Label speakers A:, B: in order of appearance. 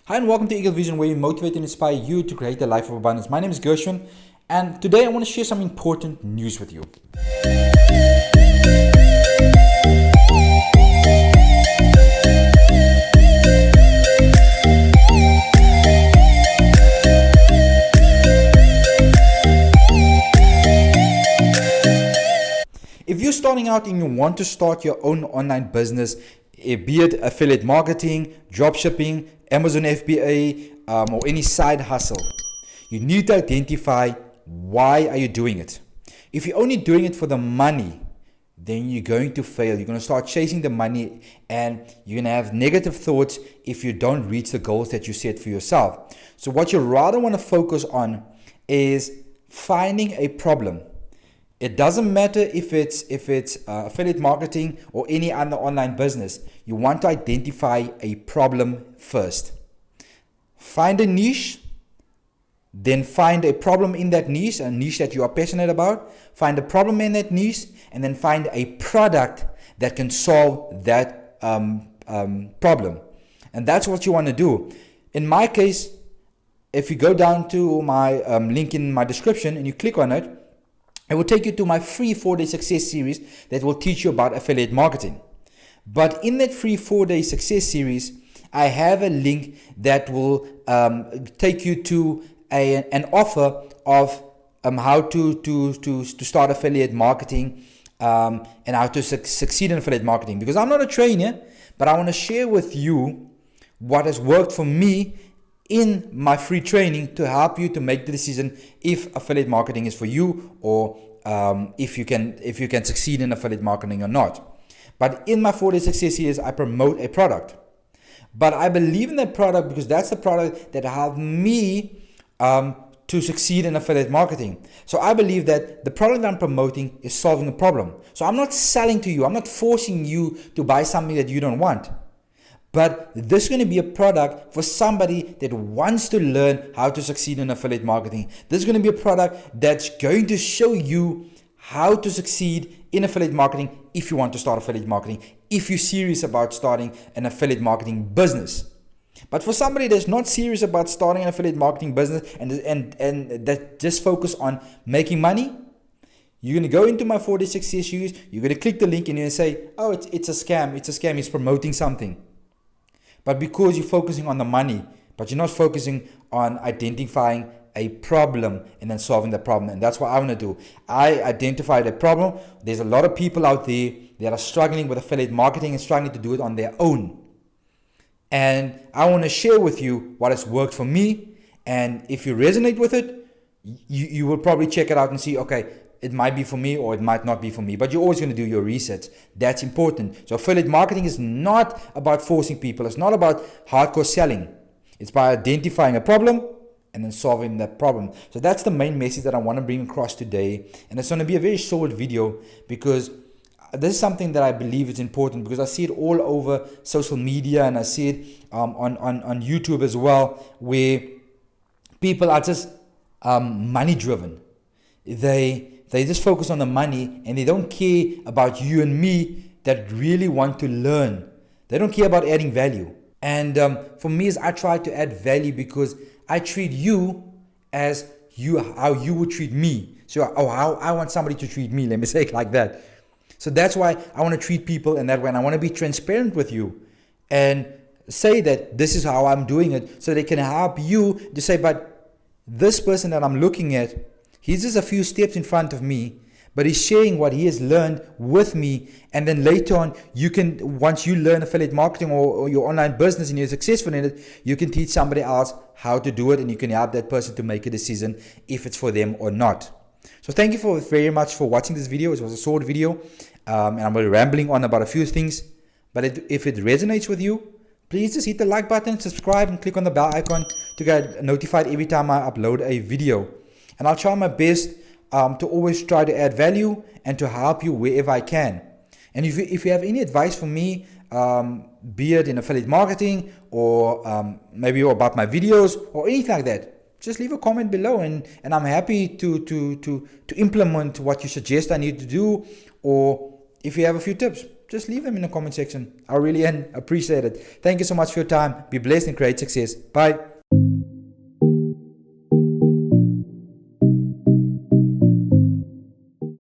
A: Hi and welcome to Eagle Vision, where we motivate and inspire you to create a life of abundance. My name is Gershwin, and today I want to share some important news with you. If you're starting out and you want to start your own online business, be it affiliate marketing, drop shipping, Amazon FBA, or any side hustle, you need to identify why are you doing it. If you're only doing it for the money, then you're going to fail. You're going to start chasing the money and you're going to have negative thoughts if you don't reach the goals that you set for yourself. So what you rather want to focus on is finding a problem. It doesn't matter if it's affiliate marketing or any other online business. You want to identify a problem first. Find a niche, then find a problem in that niche, a niche that you are passionate about. Find a problem in that niche, and then find a product that can solve that problem. And that's what you want to do. In my case, if you go down to my link in my description and you click on it, it will take you to my free 4-day success series that will teach you about affiliate marketing. But in that free 4-day success series, I have a link that will take you to an offer of how to start affiliate marketing and how to succeed in affiliate marketing. Because I'm not a trainer, but I want to share with you what has worked for me in my free training to help you to make the decision if affiliate marketing is for you, or if you can succeed in affiliate marketing or not. But in my 4-day success series, I promote a product. But I believe in that product because that's the product that helped me to succeed in affiliate marketing. So I believe that the product that I'm promoting is solving a problem. So I'm not selling to you. I'm not forcing you to buy something that you don't want. But this is going to be a product for somebody that wants to learn how to succeed in affiliate marketing. This is going to be a product that's going to show you how to succeed in affiliate marketing if you want to start affiliate marketing, if you're serious about starting an affiliate marketing business. But for somebody that's not serious about starting an affiliate marketing business and that just focus on making money, you're going to go into my 4-day success series, you're going to click the link and you're going to say, oh, it's a scam, he's promoting something. But because you're focusing on the money, but you're not focusing on identifying a problem and then solving the problem. And that's what I want to do. I identified a problem. There's a lot of people out there that are struggling with affiliate marketing and struggling to do it on their own. And I want to share with you what has worked for me. And if you resonate with it, you will probably check it out and see, okay, it might be for me or it might not be for me. But you're always going to do your research. That's important. So affiliate marketing is not about forcing people. It's not about hardcore selling. It's by identifying a problem and then solving that problem. So that's the main message that I want to bring across today. And it's going to be a very short video because this is something that I believe is important, because I see it all over social media and I see it on YouTube as well, where people are just money driven. They just focus on the money and they don't care about you and me that really want to learn. They don't care about adding value. And for me, is I try to add value because I treat you as how you would treat me. So how I want somebody to treat me, let me say it like that. So that's why I want to treat people in that way. And I want to be transparent with you and say that this is how I'm doing it, so they can help you to say, but this person that I'm looking at, he's just a few steps in front of me, but he's sharing what he has learned with me. And then later on, once you learn affiliate marketing or your online business and you're successful in it, you can teach somebody else how to do it, and you can help that person to make a decision if it's for them or not. So thank you very much for watching this video. It was a short video, and I'm rambling on about a few things. But if it resonates with you, please just hit the like button, subscribe, and click on the bell icon to get notified every time I upload a video. And I'll try my best to always try to add value and to help you wherever I can. And if you have any advice for me, be it in affiliate marketing or maybe about my videos or anything like that, just leave a comment below and I'm happy to implement what you suggest I need to do, or if you have a few tips. just leave them in the comment section. I really appreciate it. Thank you so much for your time. Be blessed and create success. Bye.